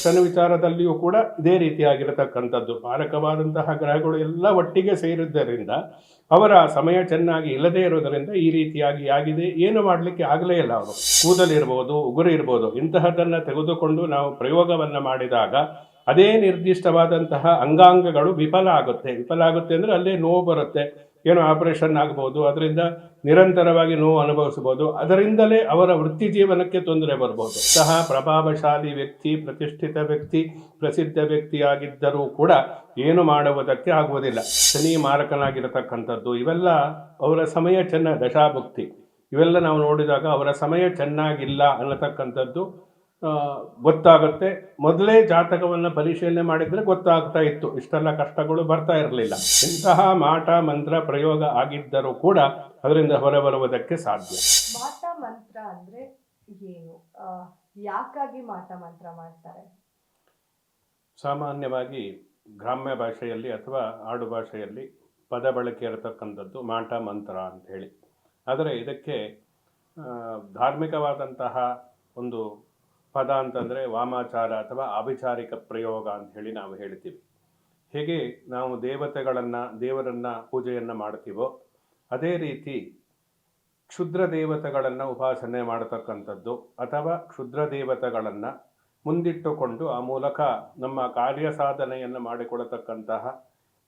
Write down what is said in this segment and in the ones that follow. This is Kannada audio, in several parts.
ದರ್ಶನ ವಿಚಾರದಲ್ಲಿಯೂ ಕೂಡ ಇದೇ ರೀತಿಯಾಗಿರತಕ್ಕಂಥದ್ದು. ಮಾರಕವಾದಂತಹ ಗ್ರಹಗಳು ಎಲ್ಲ ಒಟ್ಟಿಗೆ ಸೇರಿದ್ದರಿಂದ ಅವರ ಸಮಯ ಚೆನ್ನಾಗಿ ಇಲ್ಲದೇ ಇರೋದರಿಂದ ಈ ರೀತಿಯಾಗಿ ಆಗಿದೆ. ಏನು ಮಾಡಲಿಕ್ಕೆ ಆಗಲೇ ಇಲ್ಲ. ಅವರು ಕೂದಲಿರ್ಬೋದು, ಉಗುರು ಇರ್ಬೋದು, ಇಂತಹದ್ದನ್ನು ತೆಗೆದುಕೊಂಡು ನಾವು ಪ್ರಯೋಗವನ್ನು ಮಾಡಿದಾಗ ಅದೇ ನಿರ್ದಿಷ್ಟವಾದಂತಹ ಅಂಗಾಂಗಗಳು ವಿಫಲ ಆಗುತ್ತೆ ಅಂದರೆ ಅಲ್ಲೇ ನೋವು ಬರುತ್ತೆ. ಏನೋ ಆಪರೇಷನ್ ಆಗ್ಬೋದು, ಅದರಿಂದ ನಿರಂತರವಾಗಿ ನೋವು ಅನುಭವಿಸ್ಬೋದು, ಅದರಿಂದಲೇ ಅವರ ವೃತ್ತಿ ಜೀವನಕ್ಕೆ ತೊಂದರೆ ಬರ್ಬೋದು. ಸಹ ಪ್ರಭಾವಶಾಲಿ ವ್ಯಕ್ತಿ, ಪ್ರತಿಷ್ಠಿತ ವ್ಯಕ್ತಿ, ಪ್ರಸಿದ್ಧ ವ್ಯಕ್ತಿಯಾಗಿದ್ದರೂ ಕೂಡ ಏನು ಮಾಡುವುದಕ್ಕೆ ಆಗುವುದಿಲ್ಲ. ಶನಿ ಮಾರಕನಾಗಿರತಕ್ಕಂಥದ್ದು ಇವೆಲ್ಲ ಅವರ ಸಮಯ ದಶಾಭುಕ್ತಿ ಇವೆಲ್ಲ ನಾವು ನೋಡಿದಾಗ ಅವರ ಸಮಯ ಚೆನ್ನಾಗಿಲ್ಲ ಅನ್ನತಕ್ಕಂಥದ್ದು ಗೊತ್ತಾಗುತ್ತೆ. ಮೊದಲೇ ಜಾತಕವನ್ನು ಪರಿಶೀಲನೆ ಮಾಡಿದರೆ ಗೊತ್ತಾಗ್ತಾ ಇತ್ತು, ಇಷ್ಟೆಲ್ಲ ಕಷ್ಟಗಳು ಬರ್ತಾ ಇರಲಿಲ್ಲ. ಇಂತಹ ಮಾಟ ಮಂತ್ರ ಪ್ರಯೋಗ ಆಗಿದ್ದರೂ ಕೂಡ ಅದರಿಂದ ಹೊರಬರುವುದಕ್ಕೆ ಸಾಧ್ಯ. ಮಾಟ ಮಂತ್ರ ಅಂದ್ರೆ ಏನು, ಯಾಕಾಗಿ ಮಾಟ ಮಂತ್ರ ಮಾಡ್ತಾರೆ? ಸಾಮಾನ್ಯವಾಗಿ ಗ್ರಾಮ್ಯ ಭಾಷೆಯಲ್ಲಿ ಅಥವಾ ಆಡು ಭಾಷೆಯಲ್ಲಿ ಪದ ಬಳಕೆ ಇರತಕ್ಕಂಥದ್ದು ಮಾಟ ಮಂತ್ರ ಅಂತ ಹೇಳಿ. ಆದರೆ ಇದಕ್ಕೆ ಧಾರ್ಮಿಕವಾದಂತಹ ಒಂದು ಪದ ಅಂತಂದರೆ ವಾಮಾಚಾರ ಅಥವಾ ಆಭಿಚಾರಿಕ ಪ್ರಯೋಗ ಅಂತ ಹೇಳಿ ನಾವು ಹೇಳ್ತೀವಿ. ಹೇಗೆ ನಾವು ದೇವರನ್ನು ಪೂಜೆಯನ್ನು ಮಾಡ್ತೀವೋ ಅದೇ ರೀತಿ ಕ್ಷುದ್ರ ದೇವತೆಗಳನ್ನು ಉಪಾಸನೆ ಮಾಡತಕ್ಕಂಥದ್ದು ಅಥವಾ ಕ್ಷುದ್ರ ದೇವತೆಗಳನ್ನು ಮುಂದಿಟ್ಟುಕೊಂಡು ಆ ಮೂಲಕ ನಮ್ಮ ಕಾರ್ಯ ಸಾಧನೆಯನ್ನು ಮಾಡಿಕೊಡತಕ್ಕಂತಹ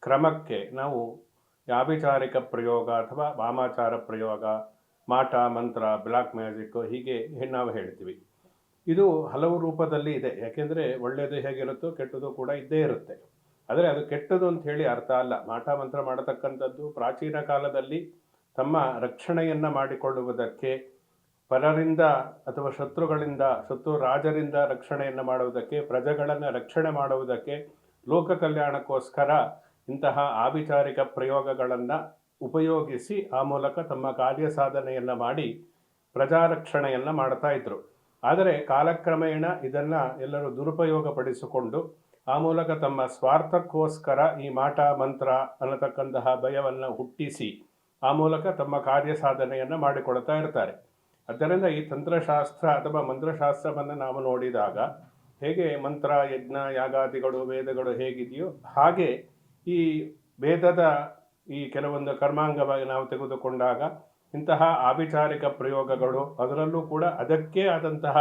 ಕ್ರಮಕ್ಕೆ ನಾವು ಆಭಿಚಾರಿಕ ಪ್ರಯೋಗ ಅಥವಾ ವಾಮಾಚಾರ ಪ್ರಯೋಗ, ಮಾಟ ಮಂತ್ರ, ಬ್ಲ್ಯಾಕ್ ಮ್ಯಾಜಿಕ್ ಹೀಗೆ ನಾವು ಹೇಳ್ತೀವಿ. ಇದು ಹಲವು ರೂಪದಲ್ಲಿ ಇದೆ. ಯಾಕೆಂದರೆ ಒಳ್ಳೆಯದು ಹೇಗಿರುತ್ತೋ ಕೆಟ್ಟದ್ದು ಕೂಡ ಇದ್ದೇ ಇರುತ್ತೆ. ಆದರೆ ಅದು ಕೆಟ್ಟದು ಅಂತ ಹೇಳಿ ಅರ್ಥ ಅಲ್ಲ. ಮಾಟ ಮಂತ್ರ ಮಾಡತಕ್ಕಂಥದ್ದು ಪ್ರಾಚೀನ ಕಾಲದಲ್ಲಿ ತಮ್ಮ ರಕ್ಷಣೆಯನ್ನು ಮಾಡಿಕೊಳ್ಳುವುದಕ್ಕೆ, ಪರರಿಂದ ಅಥವಾ ಶತ್ರು ರಾಜರಿಂದ ರಕ್ಷಣೆಯನ್ನು ಮಾಡುವುದಕ್ಕೆ, ಪ್ರಜೆಗಳನ್ನು ರಕ್ಷಣೆ ಮಾಡುವುದಕ್ಕೆ, ಲೋಕ ಕಲ್ಯಾಣಕ್ಕೋಸ್ಕರ ಇಂತಹ ಆಭಿಚಾರಿಕ ಪ್ರಯೋಗಗಳನ್ನು ಉಪಯೋಗಿಸಿ ಆ ಮೂಲಕ ತಮ್ಮ ಕಾರ್ಯ ಸಾಧನೆಯನ್ನು ಮಾಡಿ ಪ್ರಜಾರಕ್ಷಣೆಯನ್ನು ಮಾಡ್ತಾ ಇದ್ರು. ಆದರೆ ಕಾಲಕ್ರಮೇಣ ಇದನ್ನು ಎಲ್ಲರೂ ದುರುಪಯೋಗ ಪಡಿಸಿಕೊಂಡು ಆ ಮೂಲಕ ತಮ್ಮ ಸ್ವಾರ್ಥಕ್ಕೋಸ್ಕರ ಈ ಮಾಟ ಮಂತ್ರ ಅನ್ನತಕ್ಕಂತಹ ಭಯವನ್ನು ಹುಟ್ಟಿಸಿ ಆ ಮೂಲಕ ತಮ್ಮ ಕಾರ್ಯ ಸಾಧನೆಯನ್ನು ಮಾಡಿಕೊಳ್ತಾ ಇರ್ತಾರೆ. ಆದ್ದರಿಂದ ಈ ತಂತ್ರಶಾಸ್ತ್ರ ಅಥವಾ ಮಂತ್ರಶಾಸ್ತ್ರವನ್ನು ನಾವು ನೋಡಿದಾಗ ಹೇಗೆ ಮಂತ್ರ, ಯಜ್ಞ, ಯಾಗಾದಿಗಳು, ವೇದಗಳು ಹೇಗಿದೆಯೋ ಹಾಗೆ ಈ ವೇದದ ಈ ಕೆಲವೊಂದು ಕರ್ಮಾಂಗವಾಗಿ ನಾವು ತೆಗೆದುಕೊಂಡಾಗ ಇಂತಹ ಆಭಿಚಾರಿಕ ಪ್ರಯೋಗಗಳು, ಅದರಲ್ಲೂ ಕೂಡ ಅದಕ್ಕೆ ಆದಂತಹ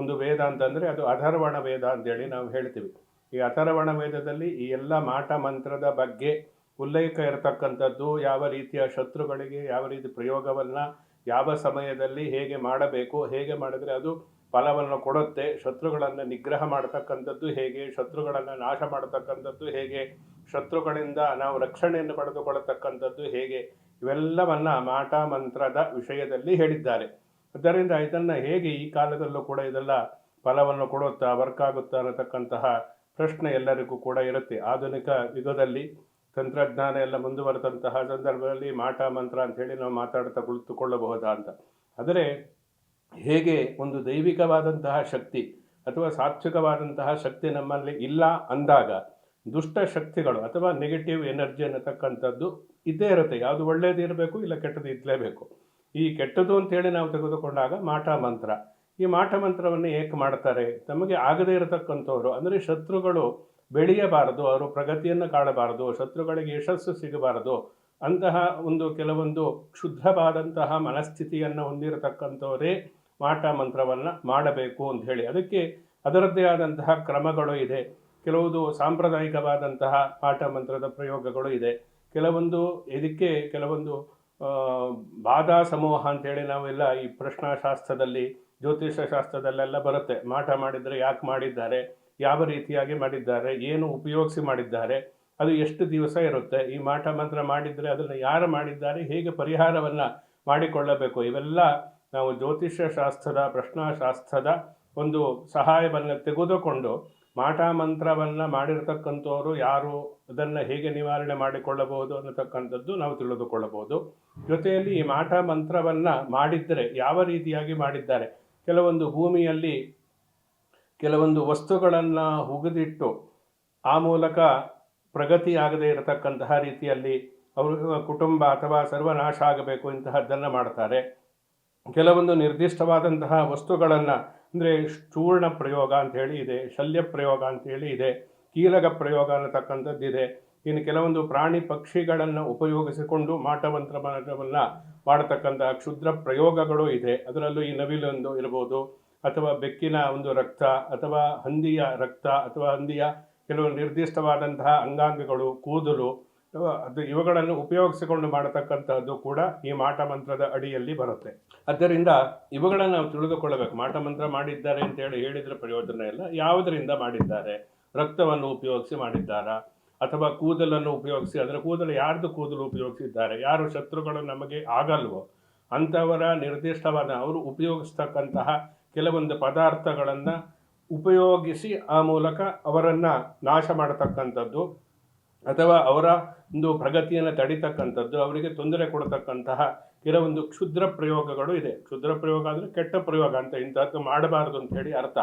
ಒಂದು ವೇದ ಅಂತಂದರೆ ಅದು ಅಥರ್ವಣ ವೇದ ಅಂತೇಳಿ ನಾವು ಹೇಳ್ತೀವಿ. ಈ ಅಥರ್ವಣ ವೇದದಲ್ಲಿ ಈ ಎಲ್ಲ ಮಾಟ ಮಂತ್ರದ ಬಗ್ಗೆ ಉಲ್ಲೇಖ ಇರತಕ್ಕಂಥದ್ದು, ಯಾವ ರೀತಿಯ ಶತ್ರುಗಳಿಗೆ ಯಾವ ರೀತಿ ಪ್ರಯೋಗವನ್ನು ಯಾವ ಸಮಯದಲ್ಲಿ ಹೇಗೆ ಮಾಡಬೇಕು, ಹೇಗೆ ಮಾಡಿದರೆ ಅದು ಫಲವನ್ನು ಕೊಡುತ್ತೆ, ಶತ್ರುಗಳನ್ನು ನಿಗ್ರಹ ಮಾಡತಕ್ಕಂಥದ್ದು ಹೇಗೆ, ಶತ್ರುಗಳನ್ನು ನಾಶ ಮಾಡತಕ್ಕಂಥದ್ದು ಹೇಗೆ, ಶತ್ರುಗಳಿಂದ ನಾವು ರಕ್ಷಣೆಯನ್ನು ಪಡೆದುಕೊಳ್ಳತಕ್ಕಂಥದ್ದು ಹೇಗೆ, ಇವೆಲ್ಲವನ್ನು ಮಾಟ ಮಂತ್ರದ ವಿಷಯದಲ್ಲಿ ಹೇಳಿದ್ದಾರೆ. ಆದ್ದರಿಂದ ಇದನ್ನು ಹೇಗೆ ಈ ಕಾಲದಲ್ಲೂ ಕೂಡ ಇದೆಲ್ಲ ಫಲವನ್ನು ಕೊಡುತ್ತಾ, ವರ್ಕ್ ಆಗುತ್ತಾ ಅನ್ನತಕ್ಕಂತಹ ಪ್ರಶ್ನೆ ಎಲ್ಲರಿಗೂ ಕೂಡ ಇರುತ್ತೆ. ಆಧುನಿಕ ಯುಗದಲ್ಲಿ ತಂತ್ರಜ್ಞಾನ ಎಲ್ಲ ಮುಂದುವರೆದಂತಹ ಸಂದರ್ಭದಲ್ಲಿ ಮಾಟ ಮಂತ್ರ ಅಂಥೇಳಿ ನಾವು ಮಾತಾಡ್ತಾ ಕುಳಿತುಕೊಳ್ಳಬಹುದಾ ಅಂತ. ಆದರೆ ಹೇಗೆ ಒಂದು ದೈವಿಕವಾದಂತಹ ಶಕ್ತಿ ಅಥವಾ ಸಾತ್ವಿಕವಾದಂತಹ ಶಕ್ತಿ ನಮ್ಮಲ್ಲಿ ಇಲ್ಲ ಅಂದಾಗ ದುಷ್ಟ ಶಕ್ತಿಗಳು ಅಥವಾ ನೆಗೆಟಿವ್ ಎನರ್ಜಿ ಅನ್ನತಕ್ಕಂಥದ್ದು ಇದ್ದೇ ಇರುತ್ತೆ. ಯಾವುದು ಒಳ್ಳೆಯದು ಇರಬೇಕು, ಇಲ್ಲ ಕೆಟ್ಟದ್ದು ಇರಲೇಬೇಕು. ಈ ಕೆಟ್ಟದ್ದು ಅಂತೇಳಿ ನಾವು ತೆಗೆದುಕೊಂಡಾಗ ಮಾಟ ಮಂತ್ರ, ಈ ಮಾಟ ಮಂತ್ರವನ್ನು ಏಕೆ ಮಾಡ್ತಾರೆ? ತಮಗೆ ಆಗದೇ ಇರತಕ್ಕಂಥವ್ರು ಅಂದರೆ ಶತ್ರುಗಳು ಬೆಳೆಯಬಾರದು, ಅವರು ಪ್ರಗತಿಯನ್ನು ಕಾಣಬಾರದು, ಶತ್ರುಗಳಿಗೆ ಯಶಸ್ಸು ಸಿಗಬಾರದು, ಅಂತಹ ಕೆಲವೊಂದು ಕ್ಷುದ್ರವಾದಂತಹ ಮನಸ್ಥಿತಿಯನ್ನು ಹೊಂದಿರತಕ್ಕಂಥವರೇ ಮಾಟ ಮಂತ್ರವನ್ನು ಮಾಡಬೇಕು ಅಂತ ಹೇಳಿ. ಅದಕ್ಕೆ ಅದರದ್ದೇ ಆದಂತಹ ಕ್ರಮಗಳು ಇದೆ. ಕೆಲವೊಂದು ಸಾಂಪ್ರದಾಯಿಕವಾದಂತಹ ಮಾಟ ಮಂತ್ರದ ಪ್ರಯೋಗಗಳು ಇದೆ. ಕೆಲವೊಂದು ಬಾಧಾ ಸಮೂಹ ಅಂತೇಳಿ ನಾವೆಲ್ಲ ಈ ಪ್ರಶ್ನಾಶಾಸ್ತ್ರದಲ್ಲಿ, ಜ್ಯೋತಿಷ್ಯ ಶಾಸ್ತ್ರದಲ್ಲೆಲ್ಲ ಬರುತ್ತೆ. ಮಾಟ ಮಾಡಿದರೆ ಯಾಕೆ ಮಾಡಿದ್ದಾರೆ, ಯಾವ ರೀತಿಯಾಗಿ ಮಾಡಿದ್ದಾರೆ, ಏನು ಉಪಯೋಗಿಸಿ ಮಾಡಿದ್ದಾರೆ, ಅದು ಎಷ್ಟು ದಿವಸ ಇರುತ್ತೆ, ಈ ಮಾಟ ಮಂತ್ರ ಮಾಡಿದರೆ ಅದನ್ನು ಯಾರು ಮಾಡಿದ್ದಾರೆ, ಹೇಗೆ ಪರಿಹಾರವನ್ನು ಮಾಡಿಕೊಳ್ಳಬೇಕು, ಇವೆಲ್ಲ ನಾವು ಜ್ಯೋತಿಷ್ಯ ಶಾಸ್ತ್ರದ, ಪ್ರಶ್ನಾಶಾಸ್ತ್ರದ ಒಂದು ಸಹಾಯವನ್ನು ತೆಗೆದುಕೊಂಡು ಮಾಟ ಮಂತ್ರವನ್ನು ಮಾಡಿರ್ತಕ್ಕಂಥವರು ಯಾರು, ಅದನ್ನು ಹೇಗೆ ನಿವಾರಣೆ ಮಾಡಿಕೊಳ್ಳಬಹುದು ಅನ್ನತಕ್ಕಂಥದ್ದು ನಾವು ತಿಳಿದುಕೊಳ್ಳಬಹುದು. ಜೊತೆಯಲ್ಲಿ ಈ ಮಾಟ ಮಂತ್ರವನ್ನು ಮಾಡಿದ್ದರೆ ಯಾವ ರೀತಿಯಾಗಿ ಮಾಡಿದ್ದಾರೆ, ಕೆಲವೊಂದು ಭೂಮಿಯಲ್ಲಿ ಕೆಲವೊಂದು ವಸ್ತುಗಳನ್ನು ಹುಗಿದಿಟ್ಟು ಆ ಮೂಲಕ ಪ್ರಗತಿಯಾಗದೇ ಇರತಕ್ಕಂತಹ ರೀತಿಯಲ್ಲಿ ಅವರ ಕುಟುಂಬ ಅಥವಾ ಸರ್ವನಾಶ ಆಗಬೇಕು ಇಂತಹದ್ದನ್ನು ಮಾಡ್ತಾರೆ. ಕೆಲವೊಂದು ನಿರ್ದಿಷ್ಟವಾದಂತಹ ವಸ್ತುಗಳನ್ನು ಅಂದರೆ ಚೂರ್ಣ ಪ್ರಯೋಗ ಅಂಥೇಳಿ ಇದೆ, ಶಲ್ಯ ಪ್ರಯೋಗ ಅಂಥೇಳಿ ಇದೆ, ಕೀಲಕ ಪ್ರಯೋಗ ಅನ್ನತಕ್ಕಂಥದ್ದು ಇದೆ. ಇನ್ನು ಕೆಲವೊಂದು ಪ್ರಾಣಿ ಪಕ್ಷಿಗಳನ್ನು ಉಪಯೋಗಿಸಿಕೊಂಡು ಮಾಟಮಂತ್ರವನ್ನು ಮಾಡತಕ್ಕಂಥ ಕ್ಷುದ್ರ ಪ್ರಯೋಗಗಳು ಇದೆ. ಅದರಲ್ಲೂ ಈ ನವಿಲೊಂದು ಇರ್ಬೋದು, ಅಥವಾ ಬೆಕ್ಕಿನ ಒಂದು ರಕ್ತ, ಅಥವಾ ಹಂದಿಯ ರಕ್ತ, ಅಥವಾ ಹಂದಿಯ ಕೆಲವು ನಿರ್ದಿಷ್ಟವಾದಂತಹ ಅಂಗಾಂಗಗಳು, ಕೂದಲು, ಅದು ಇವುಗಳನ್ನು ಉಪಯೋಗಿಸಿಕೊಂಡು ಮಾಡತಕ್ಕಂಥದ್ದು ಕೂಡ ಈ ಮಾಟಮಂತ್ರದ ಅಡಿಯಲ್ಲಿ ಬರುತ್ತೆ. ಆದ್ದರಿಂದ ಇವುಗಳನ್ನು ನಾವು ತಿಳಿದುಕೊಳ್ಳಬೇಕು. ಮಾಟಮಂತ್ರ ಮಾಡಿದ್ದಾರೆ ಅಂತೇಳಿ ಹೇಳಿದ್ರೆ ಪ್ರಯೋಜನ ಇಲ್ಲ. ಯಾವುದರಿಂದ ಮಾಡಿದ್ದಾರೆ? ರಕ್ತವನ್ನು ಉಪಯೋಗಿಸಿ ಮಾಡಿದ್ದಾರಾ, ಅಥವಾ ಕೂದಲನ್ನು ಉಪಯೋಗಿಸಿ, ಅದರ ಕೂದಲು ಯಾರ್ದು ಕೂದಲು ಉಪಯೋಗಿಸಿದ್ದಾರೆ, ಯಾರು ಶತ್ರುಗಳು ನಮಗೆ ಆಗಲ್ವೋ ಅಂಥವರ ನಿರ್ದಿಷ್ಟವಾದ ಅವರು ಉಪಯೋಗಿಸ್ತಕ್ಕಂತಹ ಕೆಲವೊಂದು ಪದಾರ್ಥಗಳನ್ನು ಉಪಯೋಗಿಸಿ ಆ ಮೂಲಕ ಅವರನ್ನು ನಾಶ ಮಾಡತಕ್ಕಂಥದ್ದು, ಅಥವಾ ಅವರ ಒಂದು ಪ್ರಗತಿಯನ್ನು ತಡಿತಕ್ಕಂಥದ್ದು, ಅವರಿಗೆ ತೊಂದರೆ ಕೊಡತಕ್ಕಂತಹ ಕೆಲವೊಂದು ಕ್ಷುದ್ರ ಪ್ರಯೋಗಗಳು ಇದೆ. ಕ್ಷುದ್ರ ಪ್ರಯೋಗ ಅಂದರೆ ಕೆಟ್ಟ ಪ್ರಯೋಗ ಅಂತ, ಇಂಥದ್ದು ಮಾಡಬಾರ್ದು ಅಂತ ಹೇಳಿ ಅರ್ಥ.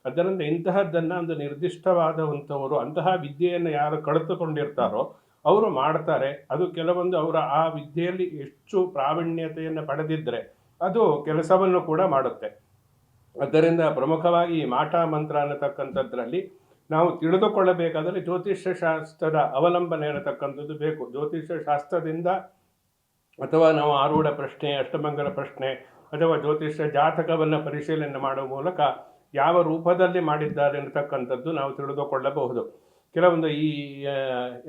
ಅದರಿಂದ ಇಂತಹದ್ದನ್ನು ಒಂದು ನಿರ್ದಿಷ್ಟವಾದಂಥವರು, ಅಂತಹ ವಿದ್ಯೆಯನ್ನು ಯಾರು ಕಳೆದುಕೊಂಡಿರ್ತಾರೋ ಅವರು ಮಾಡ್ತಾರೆ. ಅದು ಕೆಲವೊಂದು ಅವರ ಆ ವಿದ್ಯೆಯಲ್ಲಿ ಹೆಚ್ಚು ಪ್ರಾವೀಣ್ಯತೆಯನ್ನು ಪಡೆದಿದ್ದರೆ ಅದು ಕೆಲಸವನ್ನು ಕೂಡ ಮಾಡುತ್ತೆ. ಆದ್ದರಿಂದ ಪ್ರಮುಖವಾಗಿ ಈ ಮಾಟ ಮಂತ್ರ ಅನ್ನತಕ್ಕಂಥದ್ರಲ್ಲಿ ನಾವು ತಿಳಿದುಕೊಳ್ಳಬೇಕಾದರೆ ಜ್ಯೋತಿಷ್ಯ ಶಾಸ್ತ್ರದ ಅವಲಂಬನೆ ಅನ್ನತಕ್ಕಂಥದ್ದು ಬೇಕು. ಜ್ಯೋತಿಷ್ಯ ಶಾಸ್ತ್ರದಿಂದ, ಅಥವಾ ನಾವು ಆರೂಢ ಪ್ರಶ್ನೆ, ಅಷ್ಟಮಂಗಲ ಪ್ರಶ್ನೆ, ಅಥವಾ ಜ್ಯೋತಿಷ್ಯ ಜಾತಕವನ್ನು ಪರಿಶೀಲನೆ ಮಾಡುವ ಮೂಲಕ ಯಾವ ರೂಪದಲ್ಲಿ ಮಾಡಿದ್ದಾರೆ ಅನ್ನತಕ್ಕಂಥದ್ದು ನಾವು ತಿಳಿದುಕೊಳ್ಳಬಹುದು. ಕೆಲವೊಂದು ಈ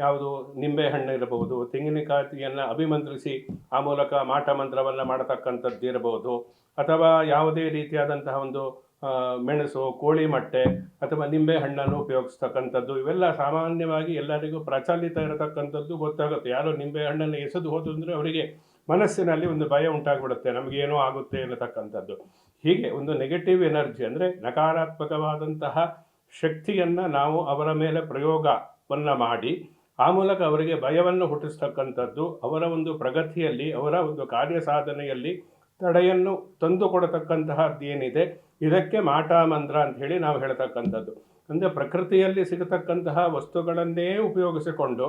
ಯಾವುದು ನಿಂಬೆಹಣ್ಣು ಇರಬಹುದು, ತೆಂಗಿನಕಾಯಿಯನ್ನು ಅಭಿಮಂತ್ರಿಸಿ ಆ ಮೂಲಕ ಮಾಟ ಮಂತ್ರವನ್ನು ಮಾಡತಕ್ಕಂಥದ್ದು ಇರಬಹುದು, ಅಥವಾ ಯಾವುದೇ ರೀತಿಯಾದಂತಹ ಒಂದು ಮೆಣಸು, ಕೋಳಿ ಮೊಟ್ಟೆ, ಅಥವಾ ನಿಂಬೆ ಹಣ್ಣನ್ನು ಉಪಯೋಗಿಸ್ತಕ್ಕಂಥದ್ದು, ಇವೆಲ್ಲ ಸಾಮಾನ್ಯವಾಗಿ ಎಲ್ಲರಿಗೂ ಪ್ರಚಲಿತ ಇರತಕ್ಕಂಥದ್ದು ಗೊತ್ತಾಗುತ್ತೆ. ಯಾರೋ ನಿಂಬೆ ಹಣ್ಣನ್ನು ಎಸೆದು ಹೋದು ಅಂದರೆ ಅವರಿಗೆ ಮನಸ್ಸಿನಲ್ಲಿ ಒಂದು ಭಯ ಉಂಟಾಗ್ಬಿಡುತ್ತೆ, ನಮಗೇನೋ ಆಗುತ್ತೆ ಅನ್ನತಕ್ಕಂಥದ್ದು. ಹೀಗೆ ಒಂದು ನೆಗೆಟಿವ್ ಎನರ್ಜಿ ಅಂದರೆ ನಕಾರಾತ್ಮಕವಾದಂತಹ ಶಕ್ತಿಯನ್ನು ನಾವು ಅವರ ಮೇಲೆ ಪ್ರಯೋಗವನ್ನು ಮಾಡಿ ಆ ಮೂಲಕ ಅವರಿಗೆ ಭಯವನ್ನು ಹುಟ್ಟಿಸ್ತಕ್ಕಂಥದ್ದು, ಅವರ ಒಂದು ಪ್ರಗತಿಯಲ್ಲಿ, ಅವರ ಒಂದು ಕಾರ್ಯ ಸಾಧನೆಯಲ್ಲಿ ತಡೆಯನ್ನು ತಂದುಕೊಡತಕ್ಕಂತಹದ್ದು ಏನಿದೆ ಇದಕ್ಕೆ ಮಾಟ ಮಂತ್ರ ಅಂತ ಹೇಳಿ ನಾವು ಹೇಳ್ತಕ್ಕಂಥದ್ದು. ಅಂದರೆ ಪ್ರಕೃತಿಯಲ್ಲಿ ಸಿಗತಕ್ಕಂತಹ ವಸ್ತುಗಳನ್ನೇ ಉಪಯೋಗಿಸಿಕೊಂಡು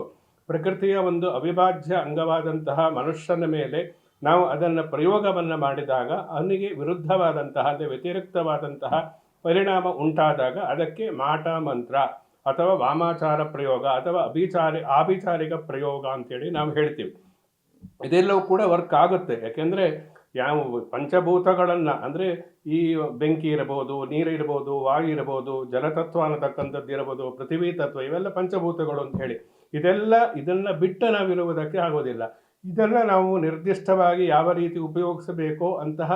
ಪ್ರಕೃತಿಯ ಒಂದು ಅವಿಭಾಜ್ಯ ಅಂಗವಾದಂತಹ ಮನುಷ್ಯನ ಮೇಲೆ ನಾವು ಅದನ್ನು ಪ್ರಯೋಗವನ್ನು ಮಾಡಿದಾಗ ಅವನಿಗೆ ವಿರುದ್ಧವಾದಂತಹ, ಅಂದರೆ ವ್ಯತಿರಿಕ್ತವಾದಂತಹ ಪರಿಣಾಮ ಉಂಟಾದಾಗ ಅದಕ್ಕೆ ಮಾಟ ಮಂತ್ರ ಅಥವಾ ವಾಮಾಚಾರ ಪ್ರಯೋಗ ಅಥವಾ ಆಭಿಚಾರಿಕ ಪ್ರಯೋಗ ಅಂತೇಳಿ ನಾವು ಹೇಳ್ತೀವಿ. ಇದೆಲ್ಲವೂ ಕೂಡ ವರ್ಕ್ ಆಗುತ್ತೆ. ಯಾಕೆಂದರೆ ಯಾವ ಪಂಚಭೂತಗಳನ್ನು, ಅಂದರೆ ಈ ಬೆಂಕಿ ಇರಬಹುದು, ನೀರು ಇರಬಹುದು, ವಾಯು ಇರಬಹುದು, ಜಲತತ್ವ ಅನ್ನತಕ್ಕಂಥದ್ದು ಇರಬಹುದು, ಪೃಥ್ವಿ ತತ್ವ, ಇವೆಲ್ಲ ಪಂಚಭೂತಗಳು ಅಂತ ಹೇಳಿ ಇದನ್ನು ಬಿಟ್ಟು ನಾವಿರುವುದಕ್ಕೆ ಆಗೋದಿಲ್ಲ. ಇದನ್ನು ನಾವು ನಿರ್ದಿಷ್ಟವಾಗಿ ಯಾವ ರೀತಿ ಉಪಯೋಗಿಸಬೇಕೋ ಅಂತಹ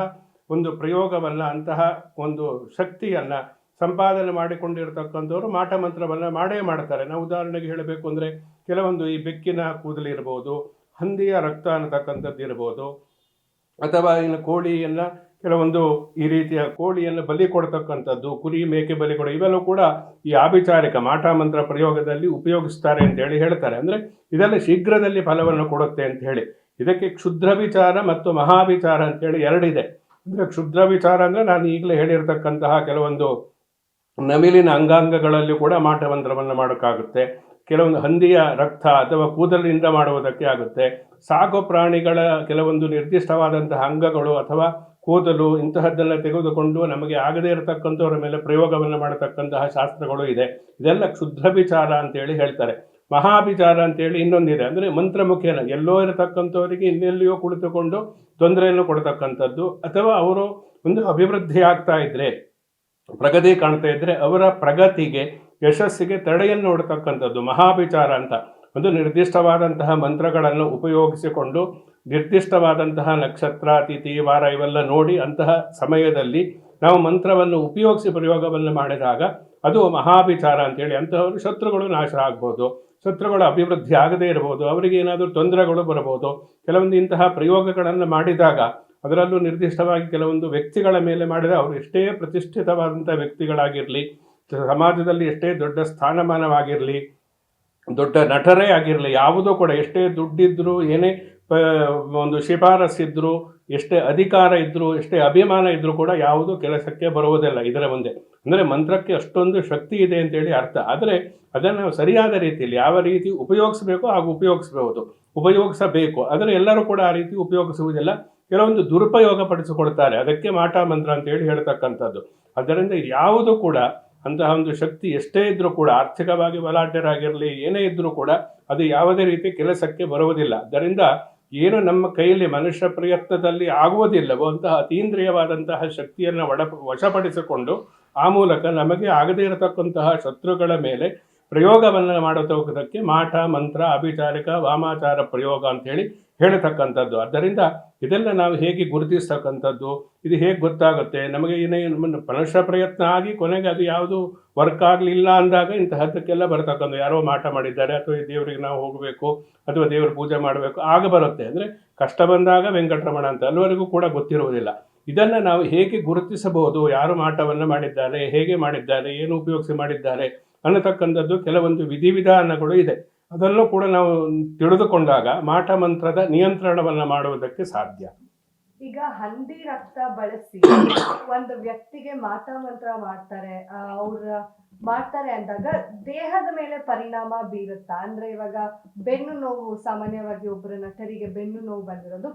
ಒಂದು ಪ್ರಯೋಗವನ್ನು, ಅಂತಹ ಒಂದು ಶಕ್ತಿಯನ್ನು ಸಂಪಾದನೆ ಮಾಡಿಕೊಂಡಿರ್ತಕ್ಕಂಥವ್ರು ಮಾಟ ಮಂತ್ರವನ್ನು ಮಾಡೇ ಮಾಡ್ತಾರೆ. ನಾವು ಉದಾಹರಣೆಗೆ ಹೇಳಬೇಕು ಅಂದರೆ ಕೆಲವೊಂದು ಈ ಬೆಕ್ಕಿನ ಕೂದಲಿರ್ಬೋದು, ಹಂದಿಯ ರಕ್ತ ಅನ್ನತಕ್ಕಂಥದ್ದು ಇರ್ಬೋದು, ಅಥವಾ ಇನ್ನು ಕೋಳಿಯನ್ನು, ಕೆಲವೊಂದು ಈ ರೀತಿಯ ಕೋಳಿಯನ್ನು ಬಲಿ ಕೊಡ್ತಕ್ಕಂಥದ್ದು, ಕುರಿ ಮೇಕೆ ಬಲಿ ಕೊಡ, ಇವೆಲ್ಲೂ ಕೂಡ ಈ ಆಭಿಚಾರಿಕ ಮಾಟ ಮಂತ್ರ ಪ್ರಯೋಗದಲ್ಲಿ ಉಪಯೋಗಿಸ್ತಾರೆ ಅಂತೇಳಿ ಹೇಳ್ತಾರೆ. ಅಂದರೆ ಇದೆಲ್ಲ ಶೀಘ್ರದಲ್ಲಿ ಫಲವನ್ನು ಕೊಡುತ್ತೆ ಅಂತ ಹೇಳಿ. ಇದಕ್ಕೆ ಕ್ಷುದ್ರ ವಿಚಾರ ಮತ್ತು ಮಹಾವಿಚಾರ ಅಂತೇಳಿ ಎರಡಿದೆ. ಅಂದರೆ ಕ್ಷುದ್ರ ವಿಚಾರ ಅಂದರೆ ನಾನು ಈಗಲೇ ಹೇಳಿರ್ತಕ್ಕಂತಹ ಕೆಲವೊಂದು ನವಿಲಿನ ಅಂಗಾಂಗಗಳಲ್ಲಿ ಕೂಡ ಮಾಟ ಮಂತ್ರವನ್ನು ಮಾಡೋಕ್ಕಾಗುತ್ತೆ. ಕೆಲವೊಂದು ಹಂದಿಯ ರಕ್ತ ಅಥವಾ ಕೂದಲಿನಿಂದ ಮಾಡುವುದಕ್ಕೆ ಆಗುತ್ತೆ. ಸಾಕು ಪ್ರಾಣಿಗಳ ಕೆಲವೊಂದು ನಿರ್ದಿಷ್ಟವಾದಂತಹ ಅಂಗಗಳು ಅಥವಾ ಕೂದಲು, ಇಂತಹದ್ದೆಲ್ಲ ತೆಗೆದುಕೊಂಡು ನಮಗೆ ಆಗದೇ ಇರತಕ್ಕಂಥವ್ರ ಮೇಲೆ ಪ್ರಯೋಗವನ್ನು ಮಾಡತಕ್ಕಂತಹ ಶಾಸ್ತ್ರಗಳು ಇದೆ. ಇದೆಲ್ಲ ಕ್ಷುದ್ರ ವಿಚಾರ ಅಂತೇಳಿ ಹೇಳ್ತಾರೆ. ಮಹಾಭಿಚಾರ ಅಂತೇಳಿ ಇನ್ನೊಂದಿದೆ. ಅಂದರೆ ಮಂತ್ರಮುಖೇನ ಎಲ್ಲೋ ಇರತಕ್ಕಂಥವರಿಗೆ ಇನ್ನೆಲ್ಲಿಯೋ ಕುಳಿತುಕೊಂಡು ತೊಂದರೆಯನ್ನು ಕೊಡ್ತಕ್ಕಂಥದ್ದು, ಅಥವಾ ಅವರು ಒಂದು ಅಭಿವೃದ್ಧಿ ಆಗ್ತಾ ಇದ್ರೆ, ಪ್ರಗತಿ ಕಾಣ್ತಾ ಇದ್ರೆ ಅವರ ಪ್ರಗತಿಗೆ, ಯಶಸ್ಸಿಗೆ ತಡೆಯನ್ನು ನೋಡ್ತಕ್ಕಂಥದ್ದು ಮಹಾಭಿಚಾರ ಅಂತ. ಒಂದು ನಿರ್ದಿಷ್ಟವಾದಂತಹ ಮಂತ್ರಗಳನ್ನು ಉಪಯೋಗಿಸಿಕೊಂಡು ನಿರ್ದಿಷ್ಟವಾದಂತಹ ನಕ್ಷತ್ರ, ತಿಥಿ, ವಾರ ಇವೆಲ್ಲ ನೋಡಿ ಅಂತಹ ಸಮಯದಲ್ಲಿ ನಾವು ಮಂತ್ರವನ್ನು ಉಪಯೋಗಿಸಿ ಪ್ರಯೋಗವನ್ನು ಮಾಡಿದಾಗ ಅದು ಮಹಾಭಿಚಾರ ಅಂತೇಳಿ. ಅಂತಹವರು ಶತ್ರುಗಳು ನಾಶ ಆಗ್ಬೋದು, ಶತ್ರುಗಳು ಅಭಿವೃದ್ಧಿ ಆಗದೇ ಇರ್ಬೋದು, ಅವರಿಗೆ ಏನಾದರೂ ತೊಂದರೆಗಳು ಬರಬಹುದು. ಕೆಲವೊಂದು ಇಂತಹ ಪ್ರಯೋಗಗಳನ್ನು ಮಾಡಿದಾಗ, ಅದರಲ್ಲೂ ನಿರ್ದಿಷ್ಟವಾಗಿ ಕೆಲವೊಂದು ವ್ಯಕ್ತಿಗಳ ಮೇಲೆ ಮಾಡಿದ, ಅವರು ಎಷ್ಟೇ ಪ್ರತಿಷ್ಠಿತವಾದಂಥ ವ್ಯಕ್ತಿಗಳಾಗಿರಲಿ, ಸಮಾಜದಲ್ಲಿ ಎಷ್ಟೇ ದೊಡ್ಡ ಸ್ಥಾನಮಾನವಾಗಿರಲಿ, ದೊಡ್ಡ ನಟರೇ ಆಗಿರಲಿ, ಯಾವುದೂ ಕೂಡ ಎಷ್ಟೇ ದುಡ್ಡಿದ್ದರೂ, ಏನೇ ಒಂದು ಶಿಫಾರಸ್ಸಿದ್ದರೂ, ಎಷ್ಟೇ ಅಧಿಕಾರ ಇದ್ದರೂ, ಎಷ್ಟೇ ಅಭಿಮಾನ ಇದ್ದರೂ ಕೂಡ ಯಾವುದೂ ಕೆಲಸಕ್ಕೆ ಬರುವುದಿಲ್ಲ ಇದರ ಮುಂದೆ. ಅಂದರೆ ಮಂತ್ರಕ್ಕೆ ಅಷ್ಟೊಂದು ಶಕ್ತಿ ಇದೆ ಅಂತೇಳಿ ಅರ್ಥ. ಆದರೆ ಅದನ್ನು ಸರಿಯಾದ ರೀತಿಯಲ್ಲಿ ಯಾವ ರೀತಿ ಉಪಯೋಗಿಸಬೇಕು ಹಾಗೂ ಉಪಯೋಗಿಸಬೇಕು. ಆದರೆ ಎಲ್ಲರೂ ಕೂಡ ಆ ರೀತಿ ಉಪಯೋಗಿಸುವುದಿಲ್ಲ. ಕೆಲವೊಂದು ದುರುಪಯೋಗ ಪಡಿಸಿಕೊಡ್ತಾರೆ. ಅದಕ್ಕೆ ಮಾಟ ಮಂತ್ರ ಅಂತೇಳಿ ಹೇಳ್ತಕ್ಕಂಥದ್ದು. ಅದರಿಂದ ಯಾವುದು ಕೂಡ ಅಂತಹ ಒಂದು ಶಕ್ತಿ ಎಷ್ಟೇ ಇದ್ರೂ ಕೂಡ, ಆರ್ಥಿಕವಾಗಿ ಬಲಾಢ್ಯರಾಗಿರಲಿ, ಏನೇ ಇದ್ರೂ ಕೂಡ ಅದು ಯಾವುದೇ ರೀತಿ ಕೆಲಸಕ್ಕೆ ಬರುವುದಿಲ್ಲ. ಅದರಿಂದ ಏನು ನಮ್ಮ ಕೈಯಲ್ಲಿ ಮನುಷ್ಯ ಪ್ರಯತ್ನದಲ್ಲಿ ಆಗುವುದಿಲ್ಲವೋ ಅಂತಹ ಅತೀಂದ್ರಿಯವಾದಂತಹ ಶಕ್ತಿಯನ್ನು ವಶಪಡಿಸಿಕೊಂಡು ಆ ಮೂಲಕ ನಮಗೆ ಆಗದೇ ಇರತಕ್ಕಂತಹ ಶತ್ರುಗಳ ಮೇಲೆ ಪ್ರಯೋಗವನ್ನು ಮಾಡುವುದಕ್ಕೆ ಮಾಟ, ಮಂತ್ರ, ಅಭಿಚಾರಿಕ, ವಾಮಾಚಾರ ಪ್ರಯೋಗ ಅಂತೇಳಿ ಹೇಳತಕ್ಕಂಥದ್ದು. ಆದ್ದರಿಂದ ಇದೆಲ್ಲ ನಾವು ಹೇಗೆ ಗುರುತಿಸ್ತಕ್ಕಂಥದ್ದು, ಇದು ಹೇಗೆ ಗೊತ್ತಾಗುತ್ತೆ ನಮಗೆ? ಏನೇ ಮನುಷ್ಯ ಪ್ರಯತ್ನ ಆಗಿ ಕೊನೆಗೆ ಅದು ಯಾವುದು ವರ್ಕ್ ಆಗಲಿಲ್ಲ ಅಂದಾಗ ಇಂತಹದ್ದಕ್ಕೆಲ್ಲ ಬರತಕ್ಕಂಥ, ಯಾರೋ ಮಾಟ ಮಾಡಿದ್ದಾರೆ ಅಥವಾ ದೇವರಿಗೆ ನಾವು ಹೋಗಬೇಕು ಅಥವಾ ದೇವರ ಪೂಜೆ ಮಾಡಬೇಕು, ಆಗ ಬರುತ್ತೆ. ಅಂದರೆ ಕಷ್ಟ ಬಂದಾಗ ವೆಂಕಟರಮಣ ಅಂತ ಅಲ್ಲಿವರೆಗೂ ಕೂಡ ಗೊತ್ತಿರುವುದಿಲ್ಲ. ಇದನ್ನು ನಾವು ಹೇಗೆ ಗುರುತಿಸಬಹುದು? ಯಾರು ಮಾಟವನ್ನು ಮಾಡಿದ್ದಾರೆ, ಹೇಗೆ ಮಾಡಿದ್ದಾರೆ, ಏನು ಉಪಯೋಗಿಸಿ ಮಾಡಿದ್ದಾರೆ ಅನ್ನತಕ್ಕಂಥದ್ದು ಕೆಲವೊಂದು ವಿಧಿವಿಧಾನಗಳು ಇದೆ. ಅದನ್ನು ಕೂಡ ನಾವು ತಿಳಿದುಕೊಂಡಾಗ ಮಾಟ ಮಂತ್ರದ ನಿಯಂತ್ರಣವನ್ನು ಮಾಡುವುದಕ್ಕೆ ಸಾಧ್ಯ. ಈಗ ಹಂದಿ ರಕ್ತ ಬಳಸಿ ಒಂದು ವ್ಯಕ್ತಿಗೆ ಮಾಟ ಮಂತ್ರ ಮಾಡ್ತಾರೆ, ಮಾಡ್ತಾರೆ ಅಂದಾಗ ದೇಹದ ಮೇಲೆ ಪರಿಣಾಮ ಬೀರುತ್ತಾ? ಅಂದ್ರೆ ಇವಾಗ ಬೆನ್ನು ನೋವು, ಸಾಮಾನ್ಯವಾಗಿ ಒಬ್ಬರ ನಟರಿಗೆ ಬೆನ್ನು ನೋವು ಬಂದಿರೋದು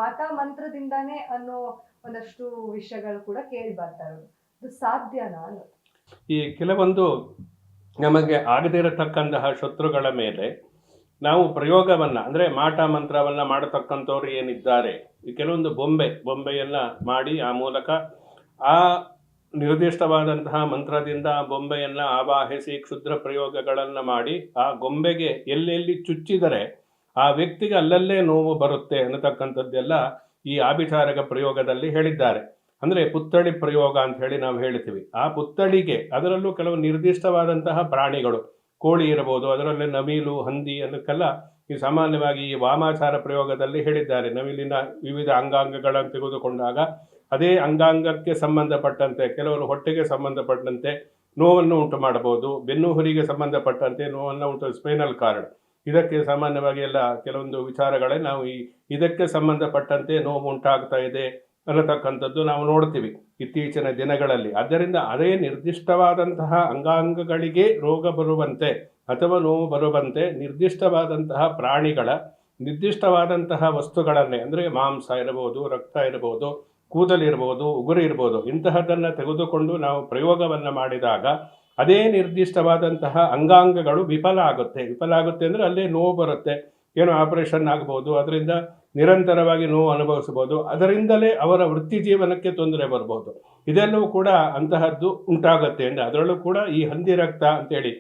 ಮಾಟ ಮಂತ್ರದಿಂದಾನೇ ಅನ್ನೋ ಒಂದಷ್ಟು ವಿಷಯಗಳು ಕೂಡ ಕೇಳಿ ಬರ್ತಾ ಇರೋದು. ಅದು ಸಾಧ್ಯನಾ ಅನ್ನೋದು. ಈ ಕೆಲವೊಂದು ನಮಗೆ ಆಗದೇ ಇರತಕ್ಕಂತಹ ಶತ್ರುಗಳ ಮೇಲೆ ನಾವು ಪ್ರಯೋಗವನ್ನು, ಅಂದರೆ ಮಾಟ ಮಂತ್ರವನ್ನು ಮಾಡತಕ್ಕಂಥವ್ರು ಏನಿದ್ದಾರೆ, ಈ ಕೆಲವೊಂದು ಬೊಂಬೆಯನ್ನು ಮಾಡಿ ಆ ಮೂಲಕ ಆ ನಿರ್ದಿಷ್ಟವಾದಂತಹ ಮಂತ್ರದಿಂದ ಬೊಂಬೆಯನ್ನು ಆವಾಹಿಸಿ ಕ್ಷುದ್ರ ಪ್ರಯೋಗಗಳನ್ನು ಮಾಡಿ ಆ ಗೊಂಬೆಗೆ ಎಲ್ಲೆಲ್ಲಿ ಚುಚ್ಚಿದರೆ ಆ ವ್ಯಕ್ತಿಗೆ ಅಲ್ಲಲ್ಲೇ ನೋವು ಬರುತ್ತೆ ಅನ್ನತಕ್ಕಂಥದ್ದೆಲ್ಲ ಈ ಆಭಿಚಾರಕ ಪ್ರಯೋಗದಲ್ಲಿ ಹೇಳಿದ್ದಾರೆ. ಅಂದರೆ ಪುತ್ಥಳಿ ಪ್ರಯೋಗ ಅಂತ ಹೇಳಿ ನಾವು ಹೇಳ್ತೀವಿ. ಆ ಪುತ್ಥಳಿಗೆ ಅದರಲ್ಲೂ ಕೆಲವು ನಿರ್ದಿಷ್ಟವಾದಂತಹ ಪ್ರಾಣಿಗಳು, ಕೋಳಿ ಇರಬಹುದು, ಅದರಲ್ಲಿ ನವಿಲು, ಹಂದಿ ಅನ್ನಕ್ಕೆಲ್ಲ ಈ ಸಾಮಾನ್ಯವಾಗಿ ಈ ವಾಮಾಚಾರ ಪ್ರಯೋಗದಲ್ಲಿ ಹೇಳಿದ್ದಾರೆ. ನವಿಲಿನ ವಿವಿಧ ಅಂಗಾಂಗಗಳನ್ನು ತೆಗೆದುಕೊಂಡಾಗ ಅದೇ ಅಂಗಾಂಗಕ್ಕೆ ಸಂಬಂಧಪಟ್ಟಂತೆ, ಕೆಲವರು ಹೊಟ್ಟೆಗೆ ಸಂಬಂಧಪಟ್ಟಂತೆ ನೋವನ್ನು ಉಂಟು ಮಾಡಬಹುದು, ಬೆನ್ನು ಹುರಿಗೆ ಸಂಬಂಧಪಟ್ಟಂತೆ ನೋವನ್ನು ಉಂಟು, ಸ್ಪೈನಲ್ ಕಾರ್ಡ್, ಇದಕ್ಕೆ ಸಾಮಾನ್ಯವಾಗಿ ಎಲ್ಲ ಕೆಲವೊಂದು ವಿಚಾರಗಳೇ ನಾವು ಇದಕ್ಕೆ ಸಂಬಂಧಪಟ್ಟಂತೆ ನೋವು ಉಂಟಾಗ್ತಾ ಇದೆ ಅನ್ನತಕ್ಕಂಥದ್ದು ನಾವು ನೋಡ್ತೀವಿ ಇತ್ತೀಚಿನ ದಿನಗಳಲ್ಲಿ. ಆದ್ದರಿಂದ ಅದೇ ನಿರ್ದಿಷ್ಟವಾದಂತಹ ಅಂಗಾಂಗಗಳಿಗೆ ರೋಗ ಬರುವಂತೆ ಅಥವಾ ನೋವು ಬರುವಂತೆ ನಿರ್ದಿಷ್ಟವಾದಂತಹ ಪ್ರಾಣಿಗಳ ನಿರ್ದಿಷ್ಟವಾದಂತಹ ವಸ್ತುಗಳನ್ನೇ, ಅಂದರೆ ಮಾಂಸ ಇರಬಹುದು, ರಕ್ತ ಇರಬಹುದು, ಕೂದಲಿರ್ಬೋದು, ಉಗುರು ಇರ್ಬೋದು, ಇಂತಹದ್ದನ್ನು ತೆಗೆದುಕೊಂಡು ನಾವು ಪ್ರಯೋಗವನ್ನು ಮಾಡಿದಾಗ ಅದೇ ನಿರ್ದಿಷ್ಟವಾದಂತಹ ಅಂಗಾಂಗಗಳು ವಿಫಲ ಆಗುತ್ತೆ ಅಂದರೆ ಅಲ್ಲೇ ನೋವು ಬರುತ್ತೆ. ಏನೋ ಆಪರೇಷನ್ ಆಗ್ಬೋದು, ಅದರಿಂದ ನಿರಂತರವಾಗಿ ನೋವು ಅನುಭವಿಸ್ಬೋದು, ಅದರಿಂದಲೇ ಅವರ ವೃತ್ತಿ ಜೀವನಕ್ಕೆ ತೊಂದರೆ ಬರ್ಬೋದು. ಇದೆಲ್ಲವೂ ಕೂಡ ಅಂತಹದ್ದು ಉಂಟಾಗುತ್ತೆ. ಅಂದರೆ ಅದರಲ್ಲೂ ಕೂಡ ಈ ಹಂದಿ ರಕ್ತ ಅಂತೇಳಿ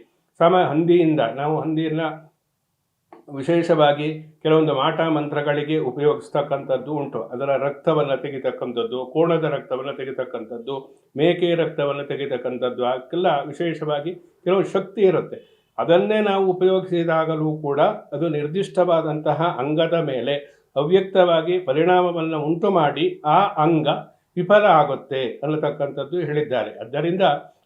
ಹಂದಿಯಿಂದ ನಾವು ಹಂದಿಯನ್ನು ವಿಶೇಷವಾಗಿ ಕೆಲವೊಂದು ಮಾಟ ಮಂತ್ರಗಳಿಗೆ ಉಪಯೋಗಿಸ್ತಕ್ಕಂಥದ್ದು ಉಂಟು. ಅದರ ರಕ್ತವನ್ನು ತೆಗಿತಕ್ಕಂಥದ್ದು, ಕೋಣದ ರಕ್ತವನ್ನು ತೆಗಿತಕ್ಕಂಥದ್ದು, ಮೇಕೆ ರಕ್ತವನ್ನು ತೆಗಿತಕ್ಕಂಥದ್ದು, ಅದಕ್ಕೆಲ್ಲ ವಿಶೇಷವಾಗಿ ಕೆಲವು ಶಕ್ತಿ ಇರುತ್ತೆ. ಅದನ್ನೇ ನಾವು ಉಪಯೋಗಿಸಿದಾಗಲೂ ಕೂಡ ಅದು ನಿರ್ದಿಷ್ಟವಾದಂತಹ ಅಂಗದ ಮೇಲೆ ಅವ್ಯಕ್ತವಾಗಿ ಪರಿಣಾಮವನ್ನು ಉಂಟು ಮಾಡಿ ಆ ಅಂಗ ವಿಫಲ ಆಗುತ್ತೆ ಅನ್ನತಕ್ಕಂಥದ್ದು ಹೇಳಿದ್ದಾರೆ. ಆದ್ದರಿಂದ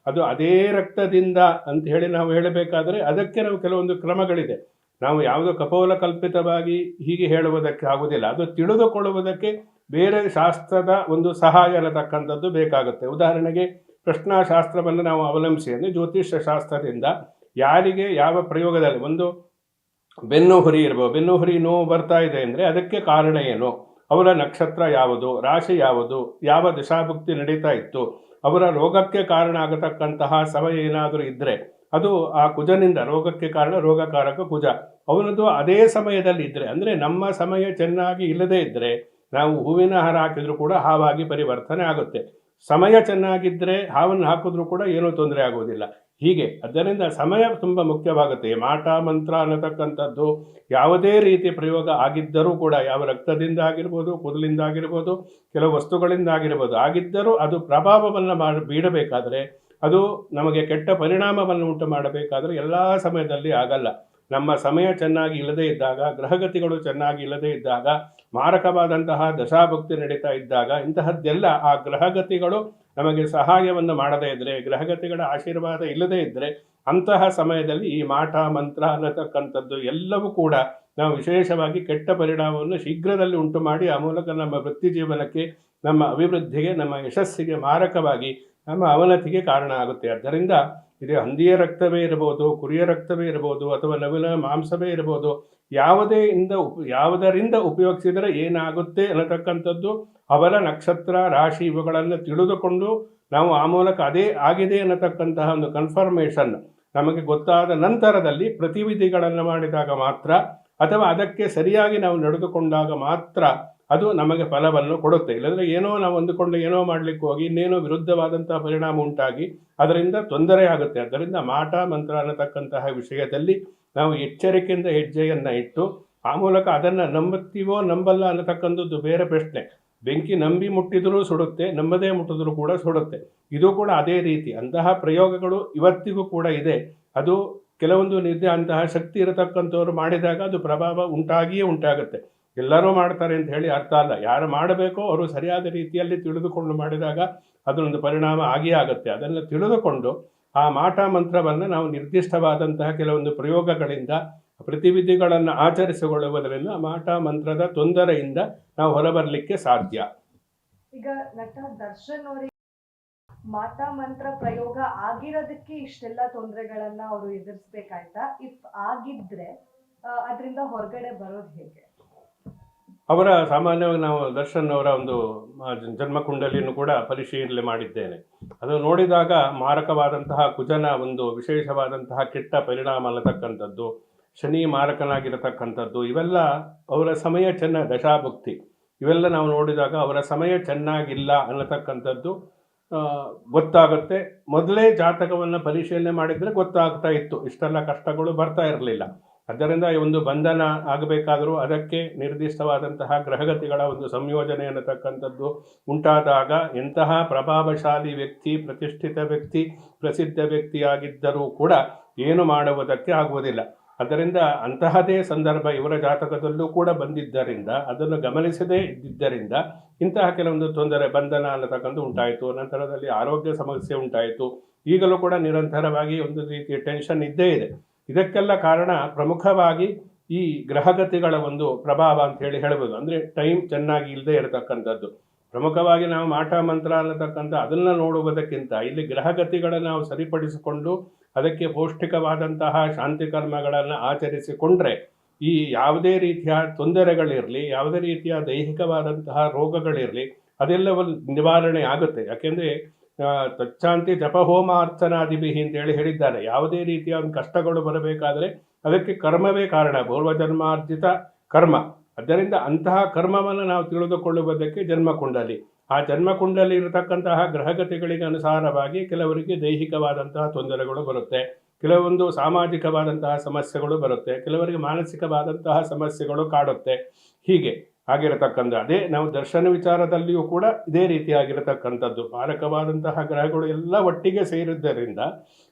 ಅದು ಅದೇ ರಕ್ತದಿಂದ ಅಂತ ಹೇಳಿ ನಾವು ಹೇಳಬೇಕಾದರೆ ಅದಕ್ಕೆ ನಾವು ಕೆಲವೊಂದು ಕ್ರಮಗಳಿದೆ. ನಾವು ಯಾವುದೋ ಕಪೋಲ ಕಲ್ಪಿತವಾಗಿ ಹೀಗೆ ಹೇಳುವುದಕ್ಕೆ ಆಗುವುದಿಲ್ಲ. ಅದು ತಿಳಿದುಕೊಳ್ಳುವುದಕ್ಕೆ ಬೇರೆ ಶಾಸ್ತ್ರದ ಒಂದು ಸಹಾಯ ಅನ್ನತಕ್ಕಂಥದ್ದು ಬೇಕಾಗುತ್ತೆ. ಉದಾಹರಣೆಗೆ ಪ್ರಶ್ನಾಶಾಸ್ತ್ರವನ್ನು ನಾವು ಅವಲಂಬಿಸಿ, ಅಂದರೆ ಜ್ಯೋತಿಷ್ಯ ಶಾಸ್ತ್ರದಿಂದ ಯಾರಿಗೆ ಯಾವ ಪ್ರಯೋಗದಲ್ಲಿ ಒಂದು ಬೆನ್ನು ಹುರಿ ಇರ್ಬೋದು, ಬೆನ್ನು ಹುರಿ ನೋವು ಬರ್ತಾ ಇದೆ ಅಂದರೆ ಅದಕ್ಕೆ ಕಾರಣ ಏನು, ಅವರ ನಕ್ಷತ್ರ ಯಾವುದು, ರಾಶಿ ಯಾವುದು, ಯಾವ ದಶಾಭುಕ್ತಿ ನಡೀತಾ ಇತ್ತು, ಅವರ ರೋಗಕ್ಕೆ ಕಾರಣ ಆಗತಕ್ಕಂತಹ ಸಮಯ ಏನಾದರೂ ಇದ್ದರೆ ಅದು ಆ ಕುಜನಿಂದ, ರೋಗಕ್ಕೆ ಕಾರಣ ರೋಗಕಾರಕ ಕುಜ, ಅವನದು ಅದೇ ಸಮಯದಲ್ಲಿ ಇದ್ದರೆ, ಅಂದರೆ ನಮ್ಮ ಸಮಯ ಚೆನ್ನಾಗಿ ಇಲ್ಲದೇ ಇದ್ದರೆ ನಾವು ಹೂವಿನ ಹಾರ ಹಾಕಿದರೂ ಕೂಡ ಹಾವಾಗಿ ಪರಿವರ್ತನೆ ಆಗುತ್ತೆ. ಸಮಯ ಚೆನ್ನಾಗಿದ್ದರೆ ಹಾವನ್ನು ಹಾಕಿದ್ರೂ ಕೂಡ ಏನೂ ತೊಂದರೆ ಆಗುವುದಿಲ್ಲ. ಹೀಗೆ ಅದರಿಂದ ಸಮಯ ತುಂಬ ಮುಖ್ಯವಾಗುತ್ತೆ. ಮಾಟ ಮಂತ್ರ ಅನ್ನತಕ್ಕಂಥದ್ದು ಯಾವುದೇ ರೀತಿ ಪ್ರಯೋಗ ಆಗಿದ್ದರೂ ಕೂಡ, ಯಾವ ರಕ್ತದಿಂದ ಆಗಿರ್ಬೋದು, ಕೂದಲಿಂದ ಆಗಿರ್ಬೋದು, ಕೆಲವು ವಸ್ತುಗಳಿಂದ ಆಗಿದ್ದರೂ ಅದು ಪ್ರಭಾವವನ್ನು ಬೀಳಬೇಕಾದರೆ, ಅದು ನಮಗೆ ಕೆಟ್ಟ ಪರಿಣಾಮವನ್ನು ಉಂಟು ಮಾಡಬೇಕಾದ್ರೆ ಎಲ್ಲ ಸಮಯದಲ್ಲಿ ಆಗಲ್ಲ. ನಮ್ಮ ಸಮಯ ಚೆನ್ನಾಗಿ ಇಲ್ಲದೇ ಇದ್ದಾಗ, ಗ್ರಹಗತಿಗಳು ಚೆನ್ನಾಗಿ ಇಲ್ಲದೇ ಇದ್ದಾಗ, ಮಾರಕವಾದಂತಹ ದಶಾಭುಕ್ತಿ ನಡೀತಾ ಇದ್ದಾಗ, ಇಂತಹದ್ದೆಲ್ಲ ಆ ಗ್ರಹಗತಿಗಳು ನಮಗೆ ಸಹಾಯವನ್ನು ಮಾಡದೇ ಇದ್ದರೆ, ಗ್ರಹಗತಿಗಳ ಆಶೀರ್ವಾದ ಇಲ್ಲದೇ ಇದ್ದರೆ, ಅಂತಹ ಸಮಯದಲ್ಲಿ ಈ ಮಾಟ ಮಂತ್ರ ಅನ್ನತಕ್ಕಂಥದ್ದು ಎಲ್ಲವೂ ಕೂಡ ನಾವು ವಿಶೇಷವಾಗಿ ಕೆಟ್ಟ ಪರಿಣಾಮವನ್ನು ಶೀಘ್ರದಲ್ಲಿ ಉಂಟು ಮಾಡಿ ಆ ಮೂಲಕ ನಮ್ಮ ವೃತ್ತಿ ಜೀವನಕ್ಕೆ, ನಮ್ಮ ಅಭಿವೃದ್ಧಿಗೆ, ನಮ್ಮ ಯಶಸ್ಸಿಗೆ ಮಾರಕವಾಗಿ ನಮ್ಮ ಅವನತಿಗೆ ಕಾರಣ ಆಗುತ್ತೆ. ಆದ್ದರಿಂದ ಇದು ಹಂದಿಯ ರಕ್ತವೇ ಇರ್ಬೋದು, ಕುರಿಯ ರಕ್ತವೇ ಇರ್ಬೋದು, ಅಥವಾ ನವಿಲ ಮಾಂಸವೇ ಇರ್ಬೋದು, ಯಾವುದರಿಂದ ಉಪಯೋಗಿಸಿದರೆ ಏನಾಗುತ್ತೆ ಅನ್ನತಕ್ಕಂಥದ್ದು ಅವರ ನಕ್ಷತ್ರ ರಾಶಿ ಇವುಗಳನ್ನು ತಿಳಿದುಕೊಂಡು ನಾವು ಆ ಮೂಲಕ ಅದೇ ಆಗಿದೆ ಅನ್ನತಕ್ಕಂತಹ ಒಂದು ಕನ್ಫರ್ಮೇಷನ್ ನಮಗೆ ಗೊತ್ತಾದ ನಂತರದಲ್ಲಿ ಪ್ರತಿವಿಧಿಗಳನ್ನು ಮಾಡಿದಾಗ ಮಾತ್ರ ಅಥವಾ ಅದಕ್ಕೆ ಸರಿಯಾಗಿ ನಾವು ನಡೆದುಕೊಂಡಾಗ ಮಾತ್ರ ಅದು ನಮಗೆ ಫಲವನ್ನು ಕೊಡುತ್ತೆ. ಇಲ್ಲಂದರೆ ಏನೋ ನಾವು ಅಂದುಕೊಂಡು ಏನೋ ಮಾಡಲಿಕ್ಕೆ ಹೋಗಿ ಇನ್ನೇನೋ ವಿರುದ್ಧವಾದಂತಹ ಪರಿಣಾಮ ಉಂಟಾಗಿ ಅದರಿಂದ ತೊಂದರೆ ಆಗುತ್ತೆ. ಅದರಿಂದ ಮಾಟ ಮಂತ್ರ ಅನ್ನತಕ್ಕಂತಹ ವಿಷಯದಲ್ಲಿ ನಾವು ಎಚ್ಚರಿಕೆಯಿಂದ ಹೆಜ್ಜೆಯನ್ನು ಇಟ್ಟು ಆ ಮೂಲಕ ಅದನ್ನು ನಂಬುತ್ತೀವೋ ನಂಬಲ್ಲ ಅನ್ನತಕ್ಕಂಥದ್ದು ಬೇರೆ ಪ್ರಶ್ನೆ. ಬೆಂಕಿ ನಂಬಿ ಮುಟ್ಟಿದರೂ ಸುಡುತ್ತೆ, ನಂಬದೇ ಮುಟ್ಟಿದ್ರೂ ಕೂಡ ಸುಡುತ್ತೆ. ಇದು ಕೂಡ ಅದೇ ರೀತಿ. ಅಂತಹ ಪ್ರಯೋಗಗಳು ಇವತ್ತಿಗೂ ಕೂಡ ಇದೆ. ಅದು ಕೆಲವೊಂದು ಅಂತಹ ಶಕ್ತಿ ಇರತಕ್ಕಂಥವ್ರು ಮಾಡಿದಾಗ ಅದು ಪ್ರಭಾವ ಉಂಟಾಗಿಯೇ ಉಂಟಾಗುತ್ತೆ. ಎಲ್ಲರೂ ಮಾಡ್ತಾರೆ ಅಂತ ಹೇಳಿ ಅರ್ಥ ಅಲ್ಲ. ಯಾರು ಮಾಡಬೇಕೋ ಅವರು ಸರಿಯಾದ ರೀತಿಯಲ್ಲಿ ತಿಳಿದುಕೊಂಡು ಮಾಡಿದಾಗ ಅದರೊಂದು ಪರಿಣಾಮ ಆಗಿಯೇ ಆಗುತ್ತೆ. ಅದನ್ನು ತಿಳಿದುಕೊಂಡು ಆ ಮಾಟ ಮಂತ್ರವನ್ನು ನಾವು ನಿರ್ದಿಷ್ಟವಾದಂತಹ ಕೆಲವೊಂದು ಪ್ರಯೋಗಗಳಿಂದ ಪ್ರತಿವಿಧಿಗಳನ್ನು ಆಚರಿಸಿಕೊಳ್ಳುವುದರಿಂದ ಮಾಟ ಮಂತ್ರದ ತೊಂದರೆಯಿಂದ ನಾವು ಹೊರಬರಲಿಕ್ಕೆ ಸಾಧ್ಯ. ಈಗ ನಟ ದರ್ಶನ್ ಅವರಿಗೆ ಮಾಟ ಮಂತ್ರ ಪ್ರಯೋಗ ಆಗಿರೋದಕ್ಕೆ ಇಷ್ಟೆಲ್ಲ ತೊಂದರೆಗಳನ್ನ ಅವರು ಎದುರಿಸ್ಬೇಕಾಯ್ತಾ? ಇಫ್ ಆಗಿದ್ರೆ ಅದರಿಂದ ಹೊರಗಡೆ ಬರೋದು ಹೇಗೆ? ಅವರ ಸಾಮಾನ್ಯವಾಗಿ ನಾವು ದರ್ಶನ್ ಅವರ ಒಂದು ಜನ್ಮಕುಂಡಲಿಯನ್ನು ಕೂಡ ಪರಿಶೀಲನೆ ಮಾಡಿದ್ದೇನೆ. ಅದು ನೋಡಿದಾಗ ಮಾರಕವಾದಂತಹ ಕುಜನ ಒಂದು ವಿಶೇಷವಾದಂತಹ ಕೆಟ್ಟ ಪರಿಣಾಮ ಅನ್ನತಕ್ಕಂಥದ್ದು, ಶನಿ ಮಾರಕನಾಗಿರತಕ್ಕಂಥದ್ದು, ಇವೆಲ್ಲ ಅವರ ಸಮಯ ದಶಾಭುಕ್ತಿ ಇವೆಲ್ಲ ನಾವು ನೋಡಿದಾಗ ಅವರ ಸಮಯ ಚೆನ್ನಾಗಿಲ್ಲ ಅನ್ನತಕ್ಕಂಥದ್ದು ಗೊತ್ತಾಗುತ್ತೆ. ಮೊದಲೇ ಜಾತಕವನ್ನು ಪರಿಶೀಲನೆ ಮಾಡಿದರೆ ಗೊತ್ತಾಗ್ತಾ ಇತ್ತು, ಇಷ್ಟೆಲ್ಲ ಕಷ್ಟಗಳು ಬರ್ತಾ ಇರಲಿಲ್ಲ. ಆದ್ದರಿಂದ ಒಂದು ಬಂಧನ ಆಗಬೇಕಾದರೂ ಅದಕ್ಕೆ ನಿರ್ದಿಷ್ಟವಾದಂತಹ ಗ್ರಹಗತಿಗಳ ಒಂದು ಸಂಯೋಜನೆ ಅನ್ನತಕ್ಕಂಥದ್ದು ಉಂಟಾದಾಗ ಎಂತಹ ಪ್ರಭಾವಶಾಲಿ ವ್ಯಕ್ತಿ, ಪ್ರತಿಷ್ಠಿತ ವ್ಯಕ್ತಿ, ಪ್ರಸಿದ್ಧ ವ್ಯಕ್ತಿಯಾಗಿದ್ದರೂ ಕೂಡ ಏನು ಮಾಡುವುದಕ್ಕೆ ಆಗುವುದಿಲ್ಲ. ಅದರಿಂದ ಅಂತಹದೇ ಸಂದರ್ಭ ಇವರ ಜಾತಕದಲ್ಲೂ ಕೂಡ ಬಂದಿದ್ದರಿಂದ ಅದನ್ನು ಗಮನಿಸದೇ ಇದ್ದಿದ್ದರಿಂದ ಇಂತಹ ಕೆಲವೊಂದು ತೊಂದರೆ, ಬಂಧನ ಅನ್ನತಕ್ಕಂಥ ಉಂಟಾಯಿತು. ನಂತರದಲ್ಲಿ ಆರೋಗ್ಯ ಸಮಸ್ಯೆ ಉಂಟಾಯಿತು. ಈಗಲೂ ಕೂಡ ನಿರಂತರವಾಗಿ ಒಂದು ರೀತಿಯ ಟೆನ್ಷನ್ ಇದ್ದೇ ಇದೆ. ಇದಕ್ಕೆಲ್ಲ ಕಾರಣ ಪ್ರಮುಖವಾಗಿ ಈ ಗ್ರಹಗತಿಗಳ ಒಂದು ಪ್ರಭಾವ ಅಂತ ಹೇಳ್ಬೋದು. ಅಂದರೆ ಟೈಮ್ ಚೆನ್ನಾಗಿ ಇಲ್ಲದೆ ಇರತಕ್ಕಂಥದ್ದು. ಪ್ರಮುಖವಾಗಿ ನಾವು ಮಾಟ ಮಂತ್ರ ಅನ್ನತಕ್ಕಂಥ ಅದನ್ನು ನೋಡುವುದಕ್ಕಿಂತ ಇಲ್ಲಿ ಗ್ರಹಗತಿಗಳನ್ನು ನಾವು ಸರಿಪಡಿಸಿಕೊಂಡು ಅದಕ್ಕೆ ಪೌಷ್ಟಿಕವಾದಂತಹ ಶಾಂತಿ ಕರ್ಮಗಳನ್ನು ಆಚರಿಸಿಕೊಂಡ್ರೆ ಈ ಯಾವುದೇ ರೀತಿಯ ತೊಂದರೆಗಳಿರಲಿ, ಯಾವುದೇ ರೀತಿಯ ದೈಹಿಕವಾದಂತಹ ರೋಗಗಳಿರಲಿ ಅದೆಲ್ಲವೂ ನಿವಾರಣೆ ಆಗುತ್ತೆ. ಯಾಕೆಂದರೆ ತಚ್ಚಾಂತಿ ಜಪಹೋಮ ಅರ್ಚನಾದಿಭಿಹಿ ಅಂತೇಳಿ ಹೇಳಿದ್ದಾರೆ. ಯಾವುದೇ ರೀತಿಯ ಒಂದು ಕಷ್ಟಗಳು ಬರಬೇಕಾದರೆ ಅದಕ್ಕೆ ಕರ್ಮವೇ ಕಾರಣ, ಪೂರ್ವಜನ್ಮಾರ್ಜಿತ ಕರ್ಮ. ಆದ್ದರಿಂದ ಅಂತಹ ಕರ್ಮವನ್ನು ನಾವು ತಿಳಿದುಕೊಳ್ಳುವುದಕ್ಕೆ ಜನ್ಮಕುಂಡಲಿ, ಆ ಜನ್ಮಕುಂಡಲಿ ಇರತಕ್ಕಂತಹ ಗ್ರಹಗತಿಗಳಿಗೆ ಅನುಸಾರವಾಗಿ ಕೆಲವರಿಗೆ ದೈಹಿಕವಾದಂತಹ ತೊಂದರೆಗಳು ಬರುತ್ತೆ, ಕೆಲವೊಂದು ಸಾಮಾಜಿಕವಾದಂತಹ ಸಮಸ್ಯೆಗಳು ಬರುತ್ತೆ, ಕೆಲವರಿಗೆ ಮಾನಸಿಕವಾದಂತಹ ಸಮಸ್ಯೆಗಳು ಕಾಡುತ್ತೆ. ಹೀಗೆ ಆಗಿರತಕ್ಕಂಥ ಅದೇ ನಾವು ದರ್ಶನ ವಿಚಾರದಲ್ಲಿಯೂ ಕೂಡ ಇದೇ ರೀತಿಯಾಗಿರತಕ್ಕಂಥದ್ದು. ಮಾರಕವಾದಂತಹ ಗ್ರಹಗಳು ಎಲ್ಲ ಒಟ್ಟಿಗೆ ಸೇರಿದ್ದರಿಂದ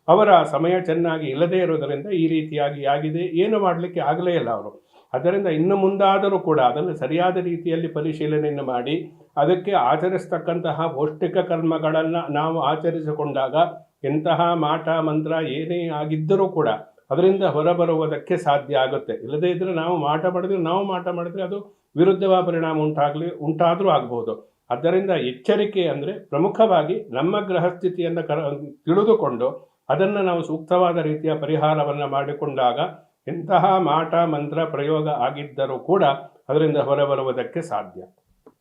ಅವರ ಸಮಯ ಚೆನ್ನಾಗಿ ಇಲ್ಲದೇ ಇರುವುದರಿಂದ ಈ ರೀತಿಯಾಗಿ ಆಗಿದೆ. ಏನು ಮಾಡಲಿಕ್ಕೆ ಆಗಲೇ ಇಲ್ಲ ಅವರು. ಅದರಿಂದ ಇನ್ನು ಮುಂದಾದರೂ ಕೂಡ ಅದನ್ನು ಸರಿಯಾದ ರೀತಿಯಲ್ಲಿ ಪರಿಶೀಲನೆಯನ್ನು ಮಾಡಿ ಅದಕ್ಕೆ ಆಚರಿಸ್ತಕ್ಕಂತಹ ಪೌಷ್ಟಿಕ ಕರ್ಮಗಳನ್ನು ನಾವು ಆಚರಿಸಿಕೊಂಡಾಗ ಎಂತಹ ಮಾಟ ಮಂತ್ರ ಏನೇ ಆಗಿದ್ದರೂ ಕೂಡ ಅದರಿಂದ ಹೊರಬರುವುದಕ್ಕೆ ಸಾಧ್ಯ ಆಗುತ್ತೆ. ಇಲ್ಲದೇ ಇದ್ದರೆ ನಾವು ಮಾಟ ಮಾಡಿದ್ರೆ ಅದು ವಿರುದ್ಧವಾದ ಪರಿಣಾಮ ಉಂಟಾದರೂ ಆಗ್ಬೋದು. ಆದ್ದರಿಂದ ಎಚ್ಚರಿಕೆ ಅಂದರೆ ಪ್ರಮುಖವಾಗಿ ನಮ್ಮ ಗ್ರಹಸ್ಥಿತಿಯನ್ನು ತಿಳಿದುಕೊಂಡು ಅದನ್ನು ನಾವು ಸೂಕ್ತವಾದ ರೀತಿಯ ಪರಿಹಾರವನ್ನು ಮಾಡಿಕೊಂಡಾಗ ಎಂತಹ ಮಾಟ ಮಂತ್ರ ಪ್ರಯೋಗ ಆಗಿದ್ದರೂ ಕೂಡ ಅದರಿಂದ ಹೊರಬರುವುದಕ್ಕೆ ಸಾಧ್ಯ.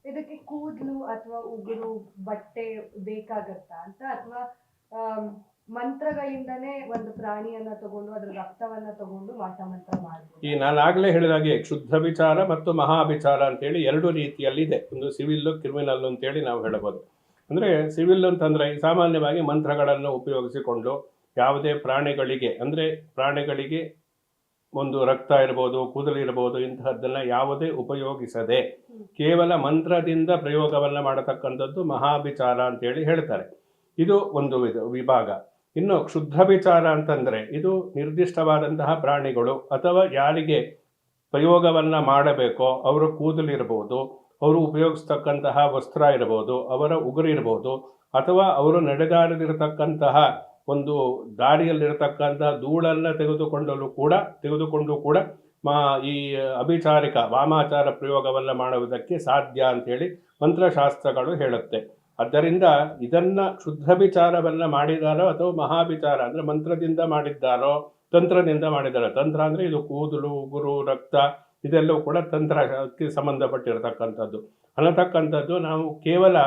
ಇದಕ್ಕೆ ಕೂದಲು ಅಥವಾ ಉಗುರು ಬಟ್ಟೆ ಬೇಕಾಗತ್ತಾ ಅಂತ, ಅಥವಾ ಮಂತ್ರಗಳಿಂದನೇ ಒಂದು ಪ್ರಾಣಿಯನ್ನ ತಗೊಂಡು ಅದರ ರಕ್ತವನ್ನ ತಗೊಂಡು ಮಾಟ ಮಂತ್ರ ಮಾಡಬಹುದು? ಈ ನಾನು ಆಗಲೇ ಹೇಳಿದಾಗೆ ಕ್ಷುದ್ಧ ವಿಚಾರ ಮತ್ತು ಮಹಾಭಿಚಾರ ಅಂತೇಳಿ ಎರಡು ರೀತಿಯಲ್ಲಿದೆ. ಒಂದು ಸಿವಿಲ್ಲು, ಕ್ರಿಮಿನಲ್ ಅಂತೇಳಿ ನಾವು ಹೇಳಬಹುದು. ಅಂದರೆ ಸಿವಿಲ್ ಅಂತಂದರೆ ಸಾಮಾನ್ಯವಾಗಿ ಮಂತ್ರಗಳನ್ನು ಉಪಯೋಗಿಸಿಕೊಂಡು ಯಾವುದೇ ಪ್ರಾಣಿಗಳಿಗೆ, ಅಂದರೆ ಪ್ರಾಣಿಗಳಿಗೆ ಒಂದು ರಕ್ತ ಇರ್ಬೋದು, ಕೂದಲು ಇರ್ಬೋದು, ಇಂತಹದ್ದನ್ನು ಯಾವುದೇ ಉಪಯೋಗಿಸದೆ ಕೇವಲ ಮಂತ್ರದಿಂದ ಪ್ರಯೋಗವನ್ನು ಮಾಡತಕ್ಕಂಥದ್ದು ಮಹಾಭಿಚಾರ ಅಂತೇಳಿ ಹೇಳ್ತಾರೆ. ಇದು ಒಂದು ವಿಭಾಗ. ಇನ್ನು ಕ್ಷುದ್ಧ ವಿಚಾರ ಅಂತಂದರೆ ಇದು ನಿರ್ದಿಷ್ಟವಾದಂತಹ ಪ್ರಾಣಿಗಳು ಅಥವಾ ಯಾರಿಗೆ ಪ್ರಯೋಗವನ್ನು ಮಾಡಬೇಕೋ ಅವರ ಕೂದಲಿರ್ಬೋದು, ಅವರು ಉಪಯೋಗಿಸ್ತಕ್ಕಂತಹ ವಸ್ತ್ರ ಇರ್ಬೋದು, ಅವರ ಉಗುರು ಇರ್ಬೋದು, ಅಥವಾ ಅವರು ನಡೆದಾಡದಿರತಕ್ಕಂತಹ ಒಂದು ದಾರಿಯಲ್ಲಿರತಕ್ಕಂಥ ಧೂಳನ್ನು ತೆಗೆದುಕೊಂಡು ಕೂಡ ಈ ಅಭಿಚಾರಿಕ ವಾಮಾಚಾರ ಪ್ರಯೋಗವನ್ನು ಮಾಡುವುದಕ್ಕೆ ಸಾಧ್ಯ ಅಂಥೇಳಿ ಮಂತ್ರಶಾಸ್ತ್ರಗಳು ಹೇಳುತ್ತೆ. ಆದ್ದರಿಂದ ಇದನ್ನು ಕ್ಷುದ್ರಭಿಚಾರವನ್ನು ಮಾಡಿದಾರೋ ಅಥವಾ ಮಹಾಭಿಚಾರ ಅಂದರೆ ಮಂತ್ರದಿಂದ ಮಾಡಿದ್ದಾರೋ ತಂತ್ರದಿಂದ ಮಾಡಿದ್ದಾರೋ, ತಂತ್ರ ಅಂದರೆ ಇದು ಕೂದಲು, ಉಗುರು, ರಕ್ತ ಇದೆಲ್ಲವೂ ಕೂಡ ತಂತ್ರಕ್ಕೆ ಸಂಬಂಧಪಟ್ಟಿರತಕ್ಕಂಥದ್ದು ಅನ್ನತಕ್ಕಂಥದ್ದು ನಾವು ಕೇವಲ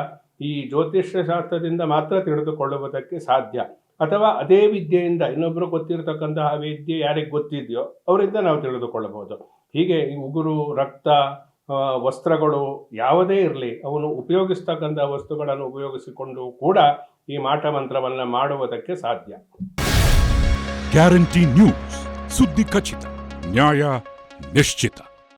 ಈ ಜ್ಯೋತಿಷ್ಯ ಶಾಸ್ತ್ರದಿಂದ ಮಾತ್ರ ತಿಳಿದುಕೊಳ್ಳುವುದಕ್ಕೆ ಸಾಧ್ಯ. ಅಥವಾ ಅದೇ ವಿದ್ಯೆಯಿಂದ ಇನ್ನೊಬ್ಬರು ಗೊತ್ತಿರತಕ್ಕಂತಹ ವಿದ್ಯೆ ಯಾರಿಗೆ ಗೊತ್ತಿದೆಯೋ ಅವರಿಂದ ನಾವು ತಿಳಿದುಕೊಳ್ಳಬಹುದು. ಹೀಗೆ ಈ ಉಗುರು, ರಕ್ತ, ವಸ್ತ್ರಗಳು ಯಾವುದೇ ಇರಲಿ, ಅವನು ಉಪಯೋಗಿಸ್ತಕ್ಕಂಥ ವಸ್ತುಗಳನ್ನು ಉಪಯೋಗಿಸಿಕೊಂಡು ಕೂಡ ಈ ಮಾಟ ಮಂತ್ರವನ್ನು ಮಾಡುವುದಕ್ಕೆ ಸಾಧ್ಯ. ಗ್ಯಾರಂಟಿ ನ್ಯೂಸ್, ಸುದ್ದಿ ಖಚಿತ, ನ್ಯಾಯ ನಿಶ್ಚಿತ.